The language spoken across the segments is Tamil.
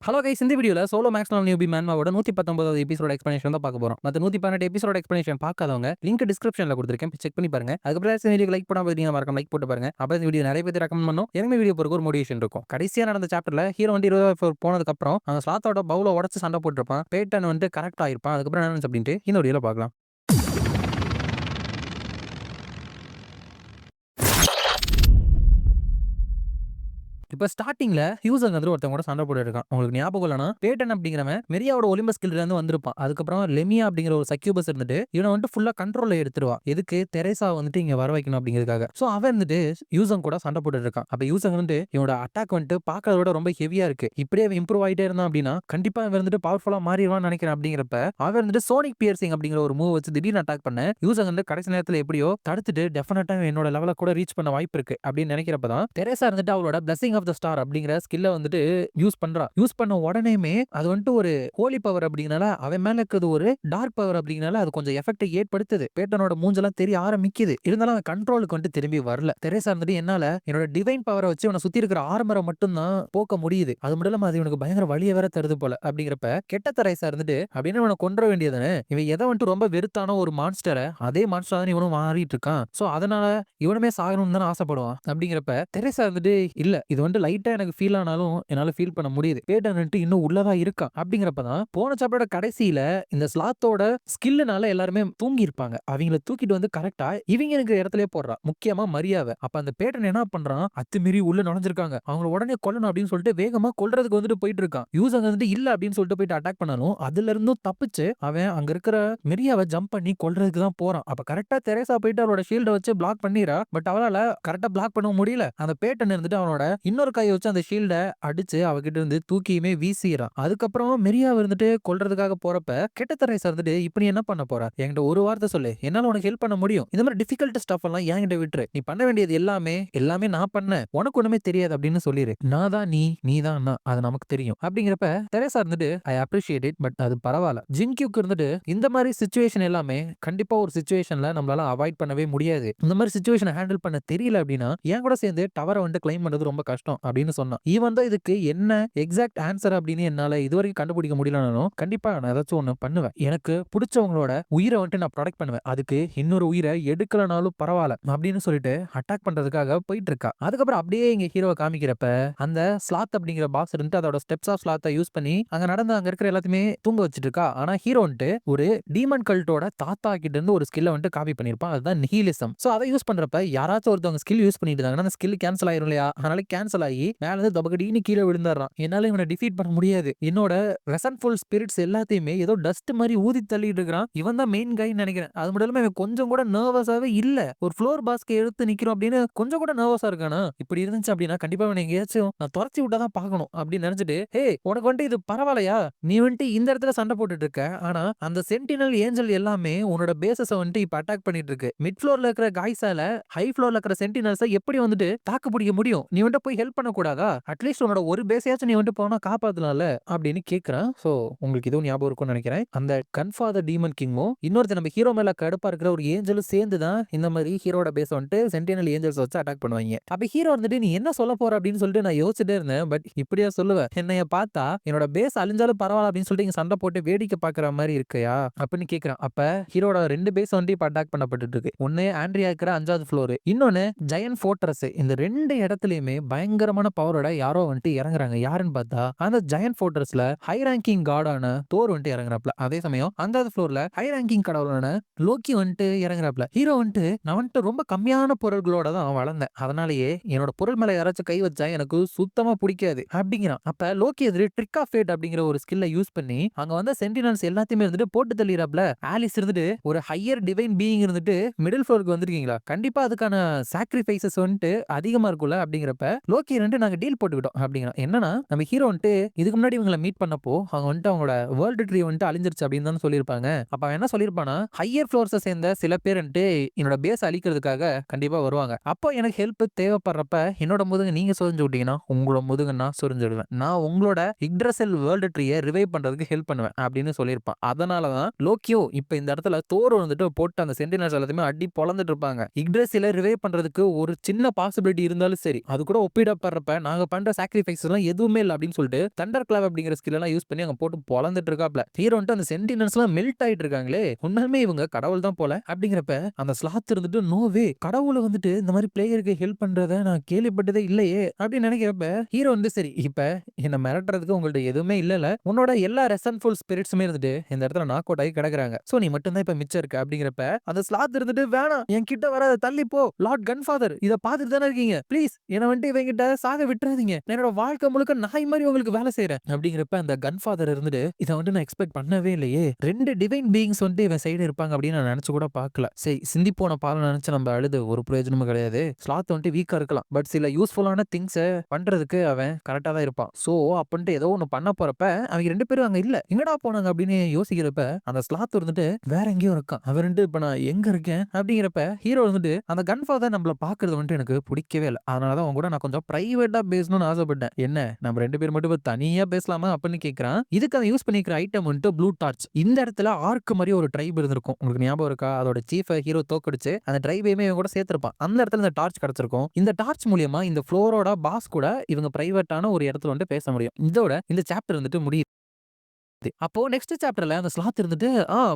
ஹலோ கைஸ், இந்த வீடியோல சோலோ மேக்ஸ்வெல் நியூபி மேன்மாவோட 119வது எபிசோட எக்ஸ்பிளனேஷன் தான் பார்க்க போறோம். மத்த 118 எபிசோட எக்ஸ்பிளனேஷன் பார்க்காதவங்க லிங்க் டிஸ்கிரிப்ஷன்ல கொடுத்திருக்கேன், செக் பண்ணி பாருங்க. அதுக்கப்புறம் இந்த வீடியோக்கு லைக் பண்ணாம பார்த்தீங்கன்னா மறக்காம லைக் போட்டு பாருங்க. அப்ப இந்த வீடியோ நிறைய பேர் ரெக்கமெண்ட் பண்ணும், எனக்கு வீடியோ போறதுக்கு ஒரு மோட்டிவேஷன் இருக்கும். கடைசியா நடந்த சாப்டர்ல ஹீரோ வந்து 24 போனதுக்கு அப்புறம் அந்த ஸ்லாத்தோட பவுல உடைச்சு சண்டை போட்டுருப்பான். பேட்டன் வந்து கரெக்ட் ஆயிருப்பான். அதுக்கப்புறம் என்ன நடந்துச்சு அப்படின்ட்டு இந்த வீடியோல பார்க்கலாம். இப்ப ஸ்டார்டிங்ல ஹியூசன் வந்து ஒருத்தவங்க கூட சண்டை போட்டு இருக்கான். உங்களுக்கு ஞாபகம் இல்லனா, பேட்டன் அப்படிங்கிறவன் மெரியாவோட ஒலிம்பஸ் கில்ட்ல இருந்து வந்திருப்பான். அதுக்கப்புறம் லெமியா அப்படிங்கிற ஒரு சக்யூபஸ் இருந்துட்டு இவனை வந்து ஃபுல்லா கண்ட்ரோல்ல எடுத்துருவா. எதுக்கு தெரேசா வந்துட்டு இங்க வர வைக்கணும் அப்படிங்கிறதுக்காக. சோ அவன் வந்துட்டு ஹியூசன் கூட சண்டை போட்டு இருக்கான். அப்ப ஹியூசன் வந்து இவனோட அட்டாக் வந்துட்டு பாக்கிறத விட ரொம்ப ஹெவியா இருக்கு. இப்படியே இம்ப்ரூவ் ஆயிட்டே இருந்தான் அப்படின்னா கண்டிப்பா இவன் வந்துட்டு பவர்ஃபுல்லா மாறிடுவான்னு நினைக்கிறேன். அப்படிங்கிறப்ப அவன் வந்துட்டு சோனிக் பியர்சிங் அப்படிங்கிற ஒரு மூவ் வச்சு திடீர்னு அட்டாக் பண்ண ஹியூசன் வந்து கடைசி நேரத்துல எப்படியோ தடுத்துட்டு டெஃபினட்டா என்னோட லெவல கூட ரீச் பண்ண வாய்ப்பு இருக்கு அப்படின்னு நினைக்கிறப்பதான் தெரேசா இருந்துட்டு அவளோட பிளஸிங் ஆஃப் த ஸ்டார் அப்படிங்கிற ஸ்கில்ல வந்துட்டு யூஸ் பண்றா. யூஸ் பண்ண உடனேமே அது வந்துட்டு ஒரு ஹோலி பவர் அப்படிங்கனால அவன் மேல இருக்கிறது ஒரு டார்க் பவர் அப்படிங்கனால அது கொஞ்சம் எஃபெக்ட் ஏற்படுத்துது. பேட்டனோட மூஞ்செல்லாம் தெரிய ஆரம்பிக்குது. இருந்தாலும் அவன் கண்ட்ரோலுக்கு வந்துட்டு திரும்பி வரல. தெரேசா இருந்துட்டு என்னால என்னோட டிவைன் பவரை வச்சு இவனை சுத்தி இருக்கிற ஆர்மரை மட்டும் தான் போக்க முடியுது. அது மட்டும் இல்லாம அது இவனுக்கு பயங்கர வலியை வேற தருது போல. அப்படிங்கிறப்ப கெட்ட தெரேசா இருந்துட்டு அப்படின்னு இவனை கொன்ற வேண்டியதானே. இவன் எதை வந்துட்டு ரொம்ப வெறுத்தானோ ஒரு மான்ஸ்டரை அதே மான்ஸ்டர் தான் இவனும் மாறிட்டு இருக்கான். சோ அதனால இவனுமே சாகணும்னு தானே ஆசைப்படுவான். அப்படிங்கிறப்ப தெரேசா வந்துட்டு இல்ல இது வந்து லைட்டா எனக்கு ஃபீல் ஆனாலும் என்னால ஃபீல் பண்ண முடியுது. பேட்டன் இன்னும் உள்ளதா இருக்கான். அப்படிங்கிறப்பதான் போன சாப்டரோட கடைசியில இந்த ஸ்லாத்தோட ஸ்கில்லுனால எல்லாருமே தூங்கி இருப்பாங்க. அவங்கள தூக்கிட்டு வந்து கரெக்டா இவங்க இருக்கிற இடத்துலயே போடுறான். முக்கியமா மரியாதை. அப்ப அந்த பேட்டன் என்ன பண்றான், அத்துமீறி உள்ள நுழைஞ்சிருக்காங்க, அவங்கள உடனே கொல்லணும் அப்படின்னு சொல்லிட்டு வேகமா கொல்றதுக்கு வந்துட்டு போயிட்டு இருக்கான். யூசங்க வந்துட்டு இல்ல அப்படின்னு சொல்லிட்டு போயிட்டு அட்டாக் பண்ணாலும் அதுல இருந்தும் தப்பிச்சு அவன் அங்க இருக்கிற மெரியாவை ஜம்ப் பண்ணி கொல்றதுக்கு தான் போறான். அப்ப கரெக்டா தெரேசா போயிட்டு அவளோட ஷீல்ட வச்சு பிளாக் பண்ணிரா. பட் அவளால கரெக்டா பிளாக் பண்ண முடியல. அந்த பேட்டன் இருந்துட்டு அவனோட இன்னொரு கையை வச்சு அந்த ஷீல்ட அடிச்சு அவகிட்ட இருந்து தூக்கியுமே வீசிறான். அதுக்கப்புறம் மெரியா இருந்துட்டு கொல்றதுக்காக போறப்ப கெட்ட தெரேசா இருந்துட்டு இப்ப நீ என்ன பண்ண போற, என்கிட்ட ஒரு வார்த்தை சொல்லு, என்னால உனக்கு ஹெல்ப் பண்ண முடியும். இந்த மாதிரி டிஃபிகல்ட் ஸ்டஃப் எல்லாம் என்கிட்ட விட்டுரு. நீ பண்ண வேண்டியது எல்லாமே நான் பண்ணேன், உனக்கு ஒண்ணுமே தெரியாது அப்படின்னு சொல்லிரு. நான் தான் நீ தான் நான், அது நமக்கு தெரியும். அப்படிங்கிறப்ப தெரேசா இருந்துட்டு ஐ அப்ரிஷியேட் இட், பட் அது பரவாயில்ல. ஜின்கியூக்கு இருந்துட்டு இந்த மாதிரி சிச்சுவேஷன் எல்லாமே கண்டிப்பா ஒரு சிச்சுவேஷன்ல நம்மளால அவாய்ட் பண்ணவே முடியாது. இந்த மாதிரி சிச்சுவேஷன் ஹேண்டில் பண்ண தெரியல அப்படின்னா என் கூட சேர்ந்து டவரை வந்து கிளைம் பண்றது ரொம்ப கஷ்டம் அப்படின்னு சொன்னான். ஈவன் தான் இதுக்கு என்ன எக்ஸாக்ட் ஆன்சர் அப்படின்னு என்னால இதுவரைக்கும் கண்டுபிடிக்க முடியலனாலும் கண்டிப்பா நான் ஏதாச்சும் ஒண்ணு பண்ணுவேன். எனக்கு பிடிச்சவங்களோட உயிரை வந்துட்டு நான் ப்ரொடெக்ட் பண்ணுவேன். அதுக்கு இன்னொரு உயிரை எடுக்கலனாலும் பரவாயில்ல அப்படின்னு சொல்லிட்டு அட்டாக் பண்றதுக்காக போயிட்டு இருக்கா. அதுக்கப்புறம் அப்படியே இங்க ஹீரோவை காமிக்கிறப்ப அந்த ஸ்லாத் அப்படிங்கிற பாக்ஸ் இருந்துட்டு அதோட ஸ்டெப்ஸ் ஆஃப் ஸ்லாத்தை யூஸ் பண்ணி அங்க இருக்கிற எல்லாத்தையுமே தூங்க வச்சிட்டு இருக்கா. ஆனா ஹீரோ வந்துட்டு ஒரு டீமன் கல்ட்டோட தாத்தா கிட்ட இருந்து ஒரு ஸ்கில்லை வந்துட்டு காப்பி பண்ணிருப்பான். அதுதான் நிஹிலிசம். சோ அதை யூஸ் பண்றப்ப யாராச்சும் ஒருத்தவங்க ஸ்கில் யூஸ் பண்ணிட்டு இருந்தாங்கன்னா அந்த ஸ்கில் கேன்சல் ஆயிரும் இல்லையா. அதனால கேன்சல் ஆகி மேல இருந்து தபகடின்னு கீழே விழுந்துறான். என்னால இவனை டிஃபீட் பண்ண முடியாது. என்னோட ரெசன்ஃபுல் ஸ்பிரிட்ஸ் எல்லாத்தையுமே ஏதோ டஸ்ட் மாதிரி ஊதி தள்ளிட்டு இருக்கிறான். இவன் தான் மெயின் கைன்னு நினைக்கிறேன். அது மட்டும் இல்லாம இவன் கொஞ்சம் கூட நர்வஸாவே இல்ல. ஒரு ஃப்ளோர் பாஸ்கெட் எடுத்து நிக்கிறோம் அப்படின்னு கொஞ்சம் கூட நர்வஸா இருக்கானா. இப்படி இருந்துச்சு அப்படின்னா கண்டிப்பா இவனை எங்கேயாச்சும் நான் துரத்தி விட்டா தான் பார்க்கணும் அப்படின்னு நினைச்சிட்டு, ஹே உனக்கு வந்துட்டு இது பரவாயில்லையா, நீ வந்துட்டு இந்த இடத்துல சண்டை போட்டுட்டு இருக்க, ஆனா அந்த சென்டினல் ஏஞ்சல் எல்லாமே உன்னோட பேசஸ வந்துட்டு இப்ப அட்டாக் பண்ணிட்டு இருக்கு. மிட் ஃப்ளோர்ல இருக்கிற காய்ஸால ஹை ஃப்ளோர்ல இருக்கிற சென்டினல்ஸை எப்படி வந்துட்டு தாக்கு பிடிக்க முடியும். நீ வந்துட்டு போய் ஹெல்ப் பண்ண கூடாதா? அட்லீஸ்ட் உன்னோட ஒரு பேஸையாச்சும் நீ வந்துட்டு போனா காப்பாத்தலாம்ல அப்படின்னு கேக்குறான். சோ உங்களுக்கு இதுவும் ஞாபகம் இருக்கும்னு நினைக்கிறேன். அந்த கன்ஃபாதர் டீமன் கிங்கும் இன்னொருத்த நம்ம ஹீரோ மேல கடுப்பா இருக்கிற ஒரு ஏஞ்சலும் சேர்ந்து தான் இந்த மாதிரி ஹீரோட பேஸ் வந்துட்டு சென்டினல் ஏஞ்சல்ஸ் வச்சு அட்டாக் பண்ணுவாங்க. அப்ப ஹீரோ வந்துட்டு நீ என்ன சொல்ல போற அப்படின்னு சொல்லிட்டு நான் யோசிச்சுட்டே இருந்தேன். பட் இப்படியா சொல்லுவேன், என்னைய பார்த்தா என்னோட பேஸ் அழிஞ்சாலும் பரவாயில்ல அப்படின்னு சொல்லிட்டு இங்க சண்டை போட்டு வேடிக்கை பாக்குற மாதிரி இருக்கையா அப்படின்னு கேக்குறான். அப்ப ஹீரோட 2 பேஸ் வந்து இப்ப அட்டாக் பண்ணப்பட்டு இருக்கு. ஒன்னு ஆண்ட்ரியா இருக்கிற 5வது ஃப்ளோர், இன்னொன்னு ஜெயன்ட் ஃபோர்ட்ரஸ். இந்த 2 இடத்துலயுமே பயங்கரமான பவரோட யாரோ வந்துட்டு இறங்குறாங்க. யாருன்னு பார்த்தா அந்த ஜெயன்ட் ஃபோர்ட்ரஸ்ல ஹை ரேங்கிங் காடான தோர் வந்துட்டு இறங்குறாப்ல. அதே சமயம் 5வது ஃப்ளோர்ல ஹை ரேங்கிங் கடவுளான லோக்கி வந்துட்டு இறங்குறாப்ல. ஹீரோ வந்துட்டு நான் வந்துட்டு ரொம்ப கம்மியான பொருள்களோட தான் வளர்ந்தேன், அதனாலேயே என்னோட பொருள் மேல யாராச்சும் கை வச்சா எனக்கு சுத்தமா பிடிக்காது அப்படிங்கிறான். அப்ப லோக்கி எதிரி ட்ரிக் ஆஃப் ஃபேட் அப்படிங்கிற ஒரு ஸ்கில்ல யூஸ் பண்ணி அங்க வந்த சென்டினல்ஸ் எல்லாத்தையுமே இருந்துட்டு போட்டு தள்ளிறாப்ல. ஆலிஸ் இருந்துட்டு ஒரு ஹையர் டிவைன் பீயிங் இருந்துட்டு மிடில் ஃப்ளோருக்கு வந்திருக்கீங்களா, கண்டிப்பா அதுக்கான சாக்ரிஃபைசஸ் வந்துட்டு அதிகமா இருக்கும்ல அப்படிங்கிறப்ப லோக்கி வந்துட்டு நாங்க டீல் போட்டுக்கிட்டோம் அப்படிங்கிறான். என்னன்னா நம்ம ஹீரோ வந்துட்டு இதுக்கு முன்னாடி இவங்களை மீட் பண்ணப்போ அவங்க வந்துட்டு அவங்களோட வேர்ல்டு ட்ரீ வந்துட்டு அழிஞ்சிருச்சு அப்படின்னு தான் சொல்லியிருப்பாங்க. அப்ப அவன் என்ன சொல்லியிருப்பானா, ஹையர் ஃப்ளோர்ஸை சேர்ந்த சில பேர் வந்துட்டு என்னோட பேஸ் அழிக்கிறதுக்காக கண்டிப்பா வருவாங்க. அப்போ எனக்கு ஹெல்ப் தேவைப்படுறப்ப என்னோட முதுகு நீங்க சொரிஞ்சு விட்டீங்கன்னா உங்களோட முதுகு நான் சொரிஞ்சிடுவேன். நான் உங்களோட இக்ட்ரஸல் வேர்ல்டு ட்ரீயை ரிவைவ் பண்றதுக்கு ஹெல்ப் பண்ணுவேன் அப்படின்னு சொல்லியிருப்பான். அதனாலதான் லோக்கியோ இப்ப இந்த இடத்துல தோர் வந்துட்டு போட்டு அந்த சென்டினல்ஸ் எல்லாத்தையுமே அடி பொளந்துட்டு இருப்பாங்க. இக்ட்ரஸில ரிவைவ் பண்றதுக்கு ஒரு சின்ன பாசிபிலிட்டி இருந்தாலும் சரி அது கூட ஒப்பிட தேவைப்படுறப்ப நாங்க பண்ற சாக்ரிஃபைஸ் எல்லாம் எதுவுமே இல்ல அப்படின்னு சொல்லிட்டு தண்டர் கிளாப் அப்படிங்கிற ஸ்கில் எல்லாம் யூஸ் பண்ணி அங்க போட்டு பொளந்துட்டு இருக்காப்ல. ஹீரோ வந்துட்டு அந்த சென்டினல்ஸ் எல்லாம் மெல்ட் ஆயிட்டு இருக்காங்களே, உண்மையுமே இவங்க கடவுள் தான் போல அப்படிங்கிறப்ப அந்த ஸ்லாத் இருந்துட்டு நோ வே, கடவுளை வந்துட்டு இந்த மாதிரி பிளேயருக்கு ஹெல்ப் பண்றத நான் கேள்விப்பட்டதே இல்லையே அப்படின்னு நினைக்கிறப்ப ஹீரோ வந்து சரி இப்ப என்ன மிரட்டுறதுக்கு உங்கள்ட்ட எதுவுமே இல்லல, உன்னோட எல்லா ரெசன்ஃபுல் ஸ்பிரிட்ஸுமே இருந்துட்டு இந்த இடத்துல நாக் அவுட் ஆகி கிடக்குறாங்க, சோ நீ மட்டும் தான் இப்ப மிச்சம் இருக்கு அப்படிங்கிறப்ப அந்த ஸ்லாத் இருந்துட்டு வேணாம் என் கிட்ட வராத தள்ளி போ லார்ட் கன்ஃபாதர், இத பாத்துட்டு தானே இருக்கீங்க, ப்ளீஸ் என்ன வந்துட்டு இவங்க கிட்ட சாக விட்டுறாதீங்க, என்னோட வாழ்க்கை முழுக்க நாய் மாதிரி உங்களுக்கு வேலை செய்யறேன் அப்படிங்கிறப்ப அந்த கன்ஃபாதர் இருந்துட்டு இதை வந்துட்டு நான் எக்ஸ்பெக்ட் பண்ணவே இல்லையே, 2 டிவைன் பீயிங்ஸ் வந்துட்டு இவன் சைடு இருப்பாங்க அப்படின்னு நான் நினைச்சு கூட பார்க்கல, சரி சிந்தி போன பாலம் நினைச்சு நம்ம அழுது ஒரு பிரயோஜனமும் கிடையாது, ஸ்லாத் வந்துட்டு வீக்கா இருக்கலாம் பட் சில யூஸ்ஃபுல்லான திங்ஸ் பண்றதுக்கு அவன் கரெக்டா தான் இருப்பான், சோ அப்படின்ட்டு ஏதோ ஒண்ணு பண்ண போறப்ப அவங்க 2 பேரும் அங்க இல்ல, எங்கடா போனாங்க அப்படின்னு யோசிக்கிறப்ப அந்த ஸ்லாத் இருந்துட்டு வேற எங்கேயும் இருக்கான், அவன் வந்துட்டு இப்ப நான் எங்க இருக்கேன் அப்படிங்கிறப்ப ஹீரோ வந்துட்டு அந்த கன்ஃபாதர் நம்மள பாக்குறது வந்துட்டு எனக்கு பிடிக்கவே இல்லை, அதனாலதான் அவங்க கூட நான் கொஞ்சம் பிரைவேட்டா பேசணும்னு ஆசைப்பட்டேன், என்ன நம்ம 2 பேர் மட்டும் தனியா பேசலாமா அப்படின்னு கேட்கிறான். இதுக்கு அவன் யூஸ் பண்ணிக்கிற ஐட்டம் வந்துட்டு ப்ளூ டார்ச். இந்த இடத்துல ஆர்க் மாதிரி ஒரு ட்ரைப் இருந்திருக்கும், உங்களுக்கு ஞாபகம் இருக்கா, அதோட சீஃப் ஹீரோ தோக்கடிச்சு அந்த ட்ரைபையுமே இவங்க கூட சேர்த்திருப்பான், அந்த இடத்துல இந்த டார்ச் கிடைச்சிருக்கும், இந்த டார்ச் மூலியமா இந்த ஃப்ளோரோட பாஸ் கூட இவங்க பிரைவேட்டான ஒரு இடத்துல வந்துட்டு பேச முடியும். இதோட இந்த சாப்டர் வந்துட்டு முடியுது. அப்போ நெக்ஸ்ட் சாப்டர்ல அந்த ஸ்லாத் இருந்துட்டு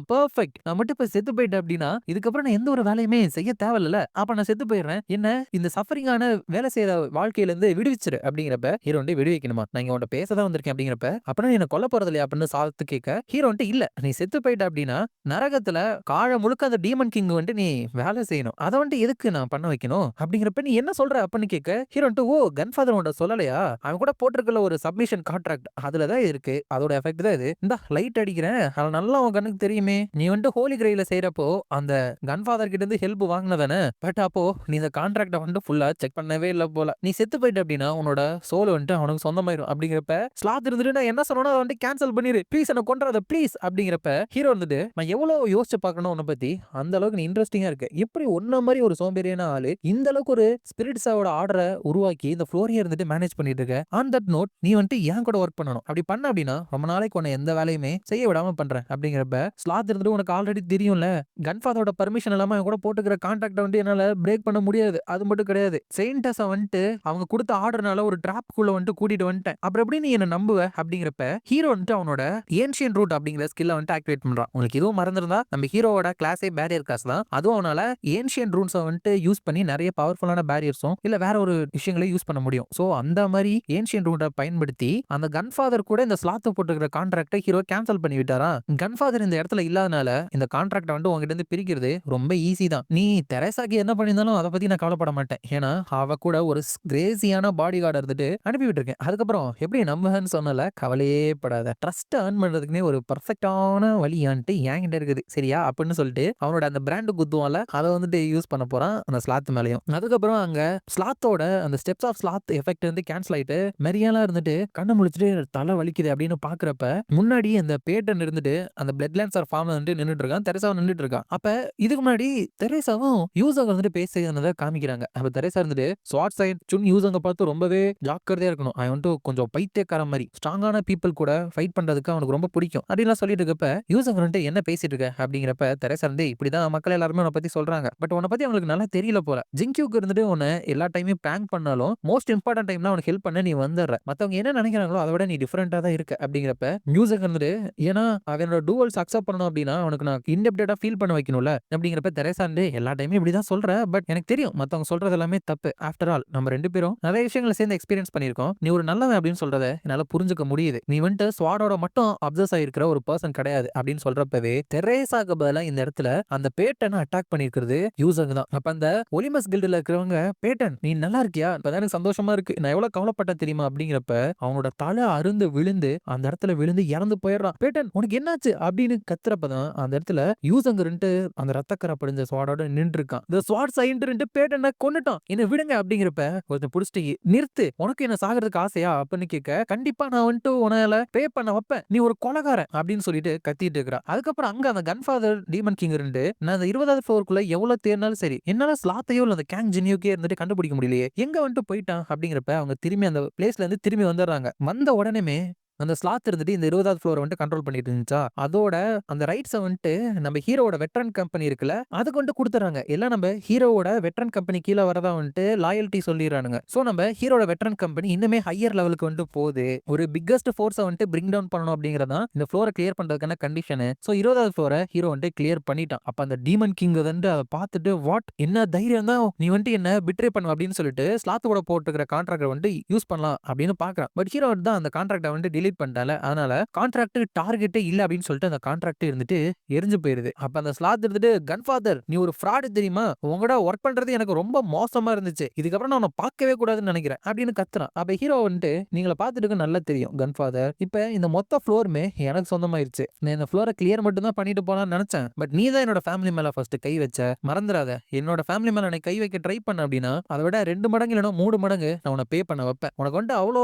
பெர்ஃபெக்ட், நான் மட்டும் இப்ப செத்து போயிட்டேன் அப்படின்னா இதுக்கப்புறம் நான் எந்த ஒரு வேலையுமே செய்ய தேவையில்ல, அப்ப நான் செத்து போயிடுறேன், என்ன இந்த சஃபரிங்கான வேலை செய்யற வாழ்க்கையில இருந்து விடுவிச்சிரு அப்படிங்கிறப்ப ஹீரோ வந்து விடுவிக்கணுமா, நான் இங்க உன்ட்ட பேசதான் வந்திருக்கேன் அப்படிங்கிறப்ப அப்பனா என்ன கொல்ல போறது இல்லையா அப்படின்னு சாத்து கேட்க ஹீரோ வந்து இல்ல நீ செத்து போயிட்ட அப்படின்னா நரகத்துல காழ முழுக்க அந்த டீமன் கிங் வந்துட்டு நீ வேலை செய்யணும், அதை வந்துட்டு எதுக்கு நான் பண்ண வைக்கணும் அப்படிங்கிறப்ப நீ என்ன சொல்ற அப்படின்னு கேட்க ஹீரோ வந்துட்டு ஓ கன்ஃபாதர் உன்ட்ட சொல்லலையா, அவன் கூட போட்டிருக்கல ஒரு சப்மிஷன் கான்ட்ராக்ட் அதுலதான் இருக்கு, அதோட எஃபெக்ட் தான் இது, இந்த லைட் அடிக்கிறேன் அது நல்லா உன் கண்ணுக்கு தெரியுமே, நீ வந்துட்டு ஹோலி கிரைல செய்யறப்போ அந்த கன்ஃபாதர் கிட்ட இருந்து ஹெல்ப் வாங்கினதானே, பட் அப்போ நீ இந்த கான்ட்ராக்ட வந்துட்டு ஃபுல்லா செக் பண்ணவே இல்லை போல, நீ செத்து போயிட்ட அப்படின்னா உன்னோட சோல் வந்துட்டு அவனுக்கு சொந்தமாயிரும் அப்படிங்கிறப்ப ஸ்லாத் இருந்துட்டு நான் என்ன சொன்னா வந்துட்டு கேன்சல் பண்ணிரு ப்ளீஸ் என்ன கொண்டாத ப்ளீஸ் அப்படிங்கிறப்ப ஹீரோ வந்துட்டு நான் எவ்வளவு யோசிச்சு பார்க்கணும் உன்னை பத்தி, அந்த அளவுக்கு நீ இன்ட்ரெஸ்டிங்கா இருக்கு, எப்படி ஒன்ன மாதிரி ஒரு சோம்பேறியான ஆளு இந்த அளவுக்கு ஒரு ஸ்பிரிட்ஸோட ஆர்டரை உருவாக்கி இந்த ஃப்ளோரியை இருந்துட்டு மேனேஜ் பண்ணிட்டு இருக்க, ஆன் தட் நோட் நீ வந்துட்டு ஏன் கூட ஒர்க் பண்ணணும், அப்படி பண்ண அப்படின்னா ரொம்ப நாளைக்கு உன்னை எந்த வேலையுமே செய்ய விடாம பண்றேன் அப்படிங்கிறப்ப ஸ்லாத் இருந்துட்டு உனக்கு ஆல்ரெடி தெரியும்ல கன்ஃபாதரோட பர்மிஷன் இல்லாம கூட போட்டுக்கிற கான்ட்ராக்ட வந்து என்னால பிரேக் பண்ண முடியாது, அது மட்டும் கிடையாது செயின்டஸ வந்துட்டு அவங்க கொடுத்த ஆர்டர்னால ஒரு டிராப் குள்ள வந்துட்டு கூட்டிட்டு வந்துட்டேன், அப்புறம் எப்படி நீ என்ன நம்புவ அப்படிங்கிறப்ப ஹீரோ வந்துட்டு அவனோட ஏன்ஷியன் ரூட் அப்படிங்கிற ஸ்கில்ல வந்துட்டு ஆக்டிவேட் பண்றான், உங்களுக்கு இதுவும் மறந்துருந்தா நம்ம ஹீரோவோட கிளாஸே பேரியர் கிளாஸ் தான், அதுவும் அவனால ஏன்ஷியன் ரூட்ஸ் வந்துட்டு யூஸ் பண்ணி நிறைய பவர்ஃபுல்லான பேரியர்ஸும் இல்ல வேற ஒரு விஷயங்களையும் யூஸ் பண்ண முடியும், சோ அந்த மாதிரி ஏன்ஷியன் ரூட்டை பயன்படுத்தி அந்த கன்ஃபாதர் கூட இந்த ஸ்லாத் போட்டுக்கிற கான்ட்ராக்டை ஹீரோ கேன்சல் பண்ணி விட்டாரா, கன்ஃபாதர் இந்த இடத்துல இல்லாதனால இந்த கான்ட்ராக்ட் வந்து உங்ககிட்ட இருந்து பிரிக்கிறது ரொம்ப ஈஸி தான், நீ தெரேசாக்கு என்ன பண்ணியிருந்தாலும் அதை பத்தி நான் கவலைப்பட மாட்டேன், ஏன்னா அவ கூட ஒரு கிரேசியான பாடி கார்டு இருந்துட்டு அனுப்பி விட்டுருக்கேன், அதுக்கப்புறம் எப்படி நம்புன்னு சொன்னல கவலையே படாத, ட்ரஸ்ட் ஏர்ன் பண்றதுக்குனே ஒரு பர்ஃபெக்டான வழியான்ட்டு என்கிட்ட இருக்குது சரியா அப்படின்னு சொல்லிட்டு அவனோட அந்த பிராண்டு குத்துவால அதை வந்துட்டு யூஸ் பண்ண போறான் அந்த ஸ்லாத் மேலையும், அதுக்கப்புறம் அங்க ஸ்லாத்தோட அந்த ஸ்டெப்ஸ் ஆஃப் ஸ்லாத் எஃபெக்ட் வந்து கேன்சல் ஆயிட்டு மெரியாலாம் இருந்துட்டு கண்ணை முழிச்சிட்டு தலை வலிக்குது அப்படின்னு பாக்குறப்ப முன்னாடி அந்த பேட்டன் இருந்துட்டு அந்த பிளட் லான்சர் ஃபார்ம்ல வந்து நின்னுட்டு இருக்கான், தெரேசாவும் நின்னுட்டு இருக்கான், அப்ப இதுக்கு முன்னாடி தெரேசாவும் யூசங்க வந்துட்டு பேசுறத காமிக்கிறாங்க, அப்ப தெரேசா இருந்துட்டு ஸ்வாட் சைட் சுன் யூசங்க பார்த்து ரொம்பவே ஜாக்கிரதையா இருக்கணும், அவன் வந்துட்டு கொஞ்சம் பைத்தியக்கார மாதிரி ஸ்ட்ராங்கான பீப்புள் கூட ஃபைட் பண்றதுக்கு அவனுக்கு ரொம்ப பிடிக்கும் அப்படின்லாம் சொல்லிட்டு இருக்கப்ப யூசங்க வந்துட்டு என்ன பேசிட்டு இருக்க அப்படிங்கிறப்ப தெரேசா இருந்து இப்படிதான் மக்கள் எல்லாருமே உன்னை பத்தி சொல்றாங்க, பட் உன்னை பத்தி அவங்களுக்கு நல்லா தெரியல போல, ஜிங்க்யூக்கு இருந்துட்டு உன்னை எல்லா டைமே பிராங்க் பண்ணாலும் மோஸ்ட் இம்பார்ட்டன்ட் டைம்ல அவனுக்கு ஹெல்ப் பண்ண நீ வந்துடுற, மத்தவங்க என்ன நினைக்கிறாங்களோ அதை விட நீ டிஃபரெண்டா தான் இருக்க அப்படிங்கிறப்ப மியூசிக் இருந்துட்டு ஏன்னா அவனோட டூவல்ஸ் அக்செப்ட் பண்ணணும் அப்படின்னா அவனுக்கு நான் இன்டெப்டேட்டா ஃபீல் பண்ண வைக்கணும்ல அப்படிங்கிறப்ப தெரேசாண்டு எல்லா டைமே இப்படிதான் சொல்ற, பட் எனக்கு தெரியும் மத்தவங்க சொல்றது எல்லாமே தப்பு, ஆஃப்டர் ஆல் நம்ம 2 பேரும் நிறைய விஷயங்களை சேர்ந்து எக்ஸ்பீரியன்ஸ் பண்ணிருக்கோம், நீ ஒரு நல்லவன் அப்படின்னு சொல்றத என்னால புரிஞ்சுக்க முடியுது, நீ வந்துட்டு ஸ்வாடோட மட்டும் அப்சர்ஸ் ஆயிருக்கிற ஒரு பர்சன் கிடையாது அப்படின்னு சொல்றப்பவே தெரேசாக்கு பதிலா இந்த இடத்துல அந்த பேட்டனை அட்டாக் பண்ணிருக்கிறது யூசங்க தான், அப்ப அந்த ஒலிமஸ் கில்டுல இருக்கிறவங்க பேட்டன் நீ நல்லா இருக்கியா இப்பதான் எனக்கு சந்தோஷமா இருக்கு நான் எவ்வளவு கவலைப்பட்ட தெரியுமா அப்படிங்கிறப்ப அவனோட தலை அருந்து விழுந்து அந்த இடத்துல விழுந்து இறந்து போயிடுறான், பேட்டன் உனக்கு என்னாச்சு அப்படின்னு கத்துறப்பதான் அந்த இடத்துல யூசங்கர்ன்ட்டு அந்த ரத்தக்கரை படிஞ்ச ஸ்வாடோட நின்று இருக்கான், இந்த ஸ்வாட் சைன்ட்டு பேட்டனை கொன்னுட்டான் என்ன விடுங்க அப்படிங்கிறப்ப ஒருத்தன் புடிச்சிட்டு நிறுத்து உனக்கு என்ன சாகிறதுக்கு ஆசையா அப்படின்னு கேட்க கண்டிப்பா நான் வந்துட்டு உன்னால பே பண்ண வைப்பேன் நீ ஒரு கொலகாரன் அப்படின்னு சொல்லிட்டு கத்திட்டு இருக்கிறா, அதுக்கப்புறம் அங்க அந்த கன்ஃபாதர் டீமன் கிங் இருந்து நான் அந்த 20வது ஃப்ளோருக்குள்ள எவ்வளவு தேர்னாலும் சரி என்னால ஸ்லாத்தையோ இல்ல அந்த கேங் ஜினியோக்கே இருந்துட்டு கண்டுபிடிக்க முடியலையே எங்க வந்துட்டு போயிட்டான் அப்படிங்கிறப்ப அவங்க திரும்பி அந்த பிளேஸ்ல இருந்து திரும்பி வந்துடுறாங்க, வந்த உடனே அந்த ஸ்லாத் இருந்துட்டு இந்த 20வது ஃப்ளோரை வந்துட்டு கண்ட்ரோல் பண்ணிட்டு இருந்துச்சா, அதோட அந்த ரைட்ஸை வந்துட்டு நம்ம ஹீரோவோட வெட்டரன் கம்பெனி இருக்குல்ல, அதுக்கு வந்துட்டு கொடுத்துறாங்க. எல்லாம் நம்ம ஹீரோவோட வெட்டரன் கம்பெனி கீழே வரதா வந்துட்டு லாயல்ட்டி சொல்லிடுறானுங்க. ஸோ நம்ம ஹீரோட வெட்டரன் கம்பெனி இன்னுமே ஹையர் லெவலுக்கு வந்துட்டு போகுது. ஒரு பிக்கஸ்ட் ஃபோர்ஸை வந்துட்டு பிரிங் டவுன் பண்ணணும் அப்படிங்கிறதான் இந்த ஃப்ளோரை கிளியர் பண்றதுக்கான கண்டிஷனு. ஸோ 20வது ஃப்ளோரை ஹீரோ வந்துட்டு கிளியர் பண்ணிட்டான். அப்ப அந்த டீமன் கிங் வந்து அதை பார்த்துட்டு, வாட் என்ன தைரியம் தான் நீ வந்துட்டு என்ன பிட்ரே பண்ணுவ அப்படின்னு சொல்லிட்டு ஸ்லாத்தோட போட்டுக்கிற கான்ட்ராக்டை வந்துட்டு யூஸ் பண்ணலாம் அப்படின்னு பாக்குறான். பட் ஹீரோ தான் அந்த கான்ட்ராக்டை வந்துட்டு டிலீட் பண்ணிட்டால, அதனால கான்ட்ராக்ட் டார்கெட்டே இல்ல அப்படின்னு சொல்லிட்டு அந்த கான்ட்ராக்ட் இருந்துட்டு எரிஞ்சு போயிருது. அப்ப அந்த ஸ்லாத் இருந்துட்டு, கன்ஃபாதர் நீ ஒரு ஃப்ராடு தெரியுமா, உங்களோட ஒர்க் பண்றது எனக்கு ரொம்ப மோசமா இருந்துச்சு, இதுக்கப்புறம் நான் உன்னை பார்க்கவே கூடாதுன்னு நினைக்கிறேன் அப்படின்னு கத்துறான். அப்ப ஹீரோ வந்துட்டு, நீங்களை பார்த்துட்டு நல்லா தெரியும் கன்ஃபாதர், இப்ப இந்த மொத்த ஃப்ளோருமே எனக்கு சொந்தமாயிருச்சு. நான் இந்த ஃப்ளோரை கிளியர் மட்டும் தான் பண்ணிட்டு போலாம்னு நினைச்சேன். பட் நீ தான் என்னோட ஃபேமிலி மேல ஃபர்ஸ்ட் கை வச்ச, மறந்துடாத. என்னோட ஃபேமிலி மேல கை வைக்க ட்ரை பண்ண அப்படின்னா அதை விட 2 மடங்கு இல்லைன்னா 3 மடங்கு நான் உன்னை பே பண்ண வைப்பேன். உனக்கு வந்துட்டு அவ்வளோ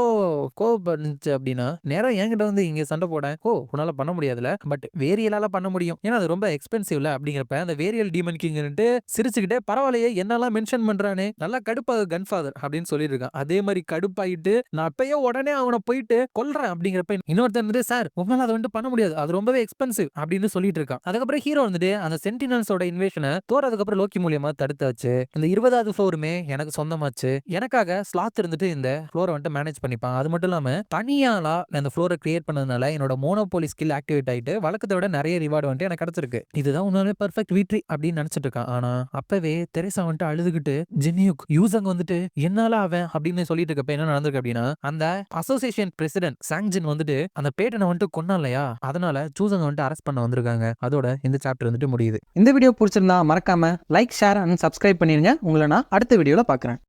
கோவப்பட்டுச்சு அப்படின்னா நேரம் என்கிட்ட வந்து இங்க சண்டை போட. ஓ உன்னால பண்ண முடியாதுல, பட் வேரியலால பண்ண முடியும், ஏன்னா அது ரொம்ப எக்ஸ்பென்சிவ்ல அப்படிங்கிறப்ப அந்த வேரியல் டீமன் கிங்னுட்டு சிரிச்சுக்கிட்டே, பரவாயில்லையே என்னெல்லாம் மென்ஷன் பண்றானே, நல்லா கடுப்பாக கன்ஃபாதர் அப்படின்னு சொல்லிட்டு இருக்கான். அதே மாதிரி கடுப்பாயிட்டு நான் அப்பயே உடனே அவனை போயிட்டு கொல்றேன் அப்படிங்கிறப்ப இன்னொருத்தர் வந்துட்டு, சார் உங்களால அதை வந்துட்டு பண்ண முடியாது, அது ரொம்பவே எக்ஸ்பென்சிவ் அப்படின்னு சொல்லிட்டு இருக்கான். அதுக்கப்புறம் ஹீரோ வந்துட்டு அந்த சென்டினல்ஸோட இன்வேஷனை தோர் அதுக்கப்புறம் லோக்கி மூலியமா தடுத்தாச்சு. இந்த 20வது ஃப்ளோருமே எனக்கு சொந்தமாச்சு. எனக்காக ஸ்லாத் இருந்துட்டு இந்த ஃப்ளோரை வந்துட்டு மேனேஜ் பண்ணிப்பான். அது மட்டும் இல்லாம தனியாளா அந்த ஃப்ளோரை கிரியேட் பண்ணதுனால என்னோட மோனோபோலி ஸ்கில் ஆக்டிவேட் ஆயிட்டு வழக்கத்தை விட நிறைய ரிவார்டு வந்துட்டு எனக்கு கிடைச்சிருக்கு. இதுதான் உண்மையிலே பெர்ஃபெக்ட் விக்டரி அப்படின்னு நினைச்சிட்டு இருக்கான். ஆனா அப்பவே தெரேசா வந்துட்டு அழுதுகிட்டு, ஜின்யூக் யூசங் வந்துட்டு என்னால அவன் அப்படின்னு சொல்லிட்டு இருக்கப்ப என்ன நடந்திருக்கு அப்படின்னா, அந்த அசோசியேஷன் பிரசிடென்ட் சாங்ஜின் வந்துட்டு அந்த பேட்டனை வந்துட்டு கொன்னா இல்லையா, அதனால சூசங்க வந்துட்டு அரெஸ்ட் பண்ண வந்திருக்காங்க. அதோட இந்த சாப்டர் வந்துட்டு முடியுது. இந்த வீடியோ பிடிச்சிருந்தா மறக்காம லைக், ஷேர் அண்ட் சப்ஸ்கிரைப் பண்ணிருங்க. உங்களை நான் அடுத்த வீடியோல பார்க்குறேன்.